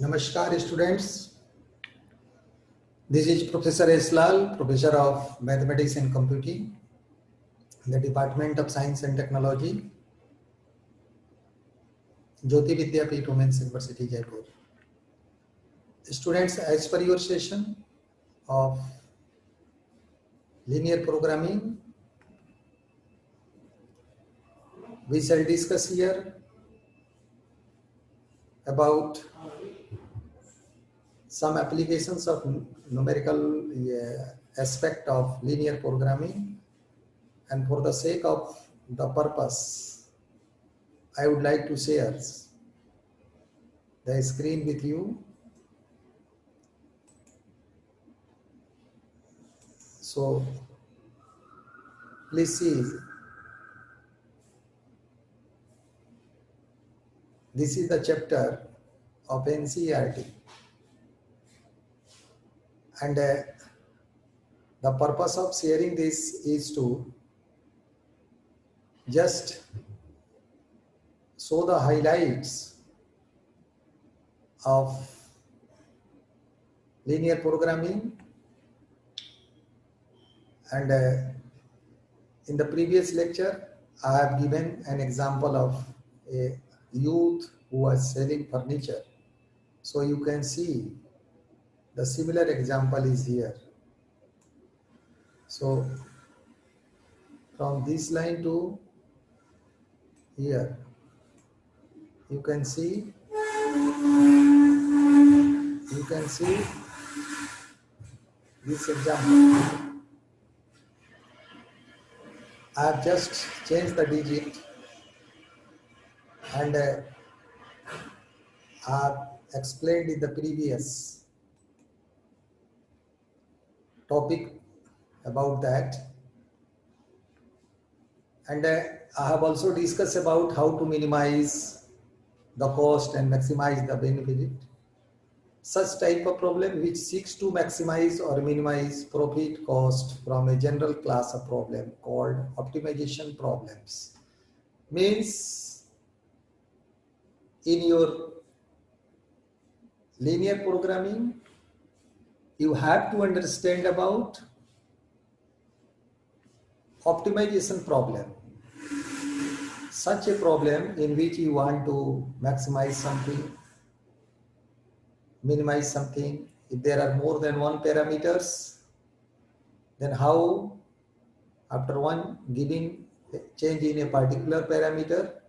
Namaskar students, this is Professor S. Lal, Professor of Mathematics and Computing in the Department of Science and Technology, Jyoti Vidyapeeth Women's University, Jaipur. Students, as per your session of linear programming, we shall discuss here about some applications of numerical aspect of linear programming, and for the sake of the purpose, I would like to share the screen with you. So please see, this is the chapter of NCERT, and the purpose of sharing this is to just show the highlights of linear programming. And in the previous lecture, I have given an example of a youth who was selling furniture. So you can see the similar example is here. So from this line to here, you can see this example. I have just changed the digit and I have explained in the previous topic about that, and I have also discussed about how to minimize the cost and maximize the benefit. Such type of problem which seeks to maximize or minimize profit cost from a general class of problem called optimization problems. Means in your linear programming, you have to understand about optimization problem. Such a problem in which you want to maximize something, minimize something. If there are more than one parameters, then how after one giving change in a particular parameter,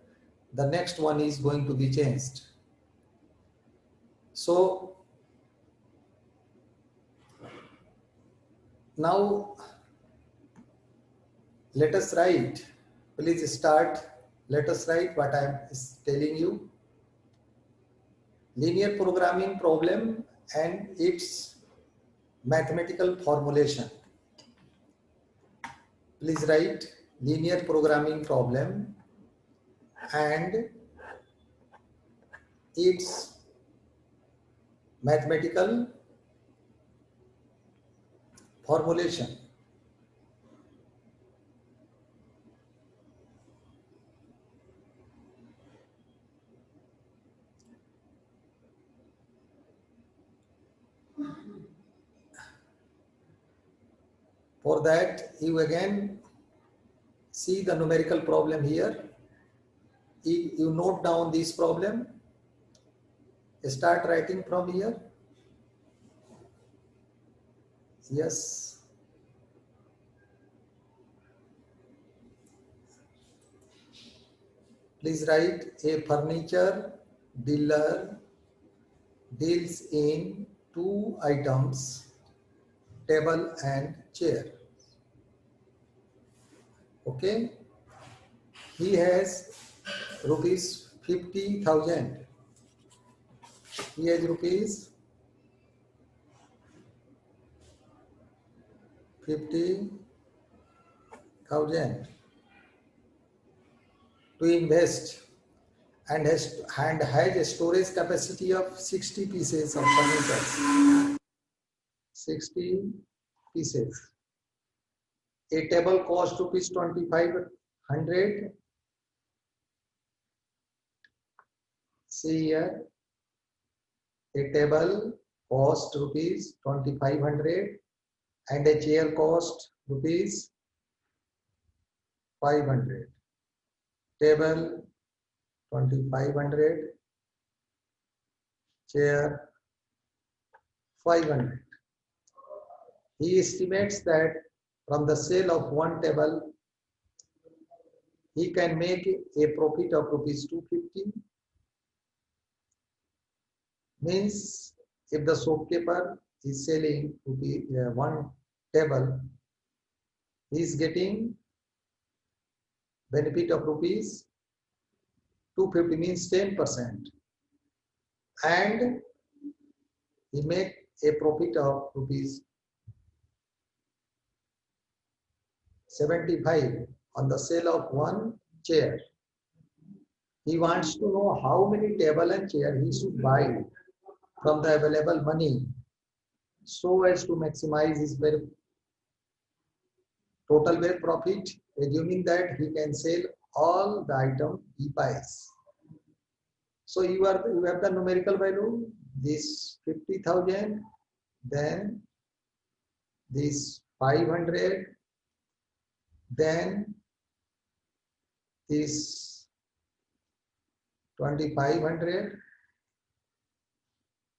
the next one is going to be changed. So now let us write, please start, let us write what I am telling you. Linear programming problem and its mathematical formulation. Please write linear programming problem and its mathematical formulation. For that, you again see the numerical problem here. You note down this problem. Start writing from here. Yes. Please write, a furniture dealer deals in two items, table and chair. Okay. He has rupees 50,000. He has rupees 50,000 to invest and has a storage capacity of 60 pieces of furniture. 60 pieces. A table cost rupees 2,500. See here, a table cost rupees 2500 and a chair cost rupees 500. Table 2500, chair 500. He estimates that from the sale of one table, he can make a profit of rupees 250. Means if the shopkeeper is selling one table, he is getting benefit of rupees 250, means 10%, and he make a profit of rupees 75 on the sale of one chair. He wants to know how many table and chair he should buy from the available money so as to maximize his total weight profit, assuming that he can sell all the item he buys. So you have the numerical value, this 50,000, then this 500, then this 2500,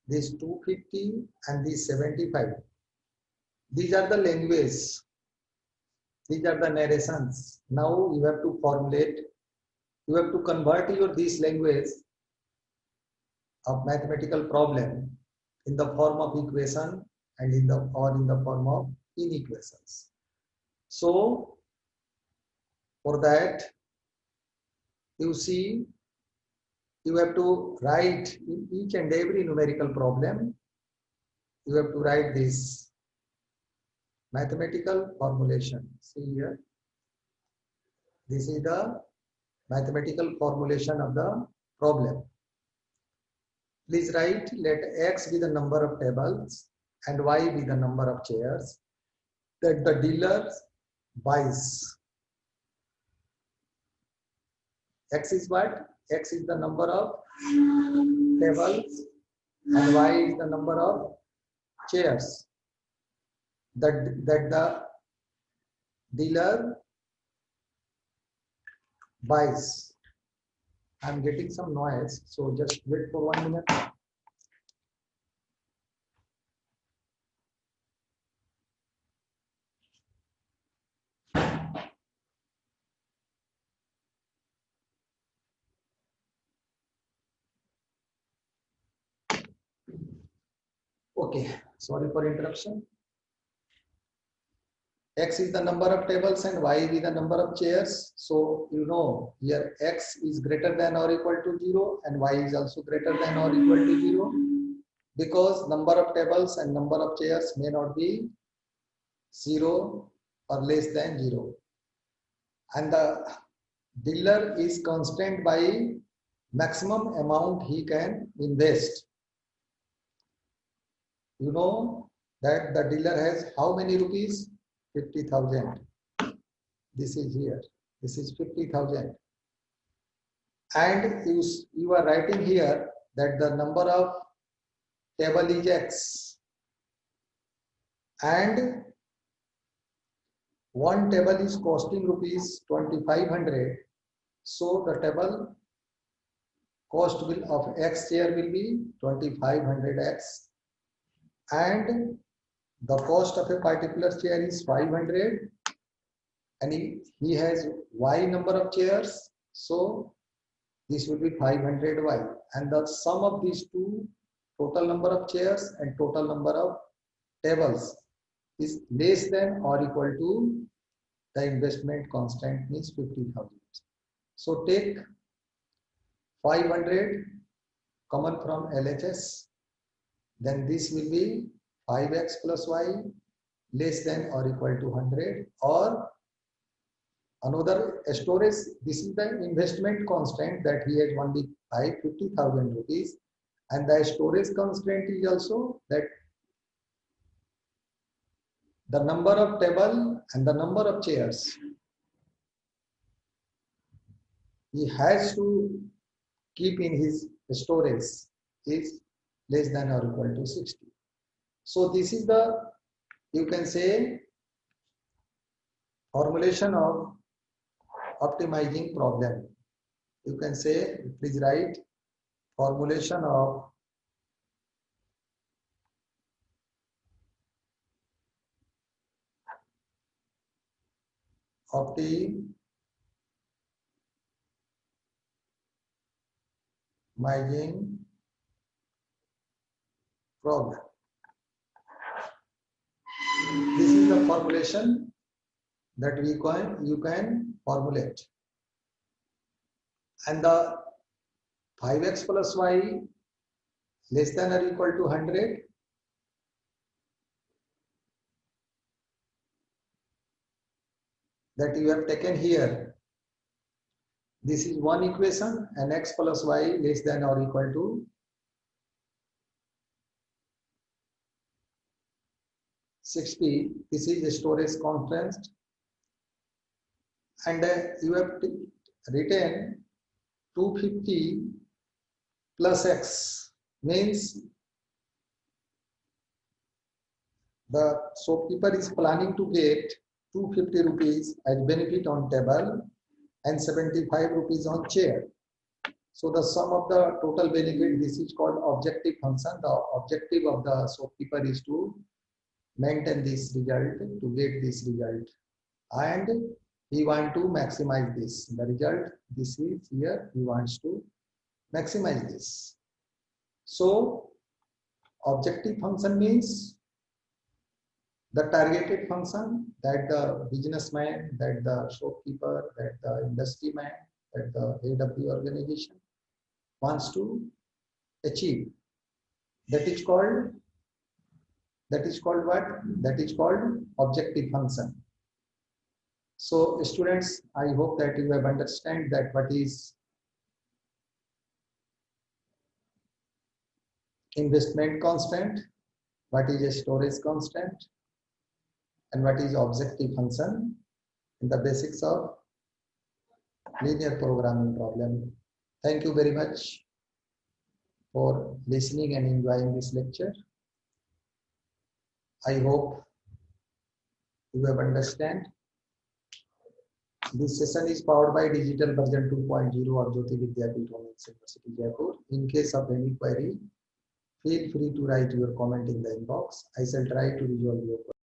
this 250, and this 75. These are the languages. These are the narrations. Now you have to formulate, you have to convert this language of mathematical problem in the form of equation and in the form of inequations. So for that, you see, you have to write in each and every numerical problem, you have to write this mathematical formulation. See here, this is the mathematical formulation of the problem. Please write, let X be the number of tables and Y be the number of chairs that the dealer buys. X is what? X is the number of tables and Y is the number of chairs that the dealer buys. I'm getting some noise, so just wait for 1 minute. Okay, sorry for interruption. X is the number of tables and Y is the number of chairs. So you know here X is greater than or equal to 0 and Y is also greater than or equal to 0, because number of tables and number of chairs may not be 0 or less than 0. And the dealer is constrained by maximum amount he can invest. You know that the dealer has how many rupees? 50,000. This is here. This is 50,000. And you are writing here that the number of table is X. And one table is costing rupees 2,500. So the table cost of X chair will be 2,500X. And the cost of a particular chair is 500, and he has Y number of chairs, so this will be 500Y. And the sum of these two, total number of chairs and total number of tables, is less than or equal to the investment constant, means 50,000. So take 500 common from LHS, then this will be 5x plus y less than or equal to 100, or another storage. This is the investment constant that he has only 50,000 rupees, and the storage constraint is also that the number of table and the number of chairs he has to keep in his storage is less than or equal to 60. So this is the, you can say, formulation of optimizing problem. You can say, please write formulation of optimizing problem. This is the formulation that you can formulate. And the 5x plus y less than or equal to 100 that you have taken here. This is one equation, and x plus y less than or equal to 60. This is a storage constant, and you have written 250 plus x means the shopkeeper is planning to get 250 rupees as benefit on table and 75 rupees on chair. So the sum of the total benefit, this is called objective function. The objective of the shopkeeper is to maintain this result, to get this result, and he wants to maximize this. The result, this is here, he wants to maximize this. So objective function means the targeted function that the businessman, that the shopkeeper, that the industry man, that the head of the organization wants to achieve. That is called what? That is called objective function. So students, I hope that you have understand that what is investment constant, what is a storage constant, and what is objective function in the basics of linear programming problem. Thank you very much for listening and enjoying this lecture. I hope you have understand. This session is powered by digital version 2.0 of Jyoti Vidyapeeth Women's University, Jaipur. In case of any query, feel free to write your comment in the inbox. I shall try to resolve your question.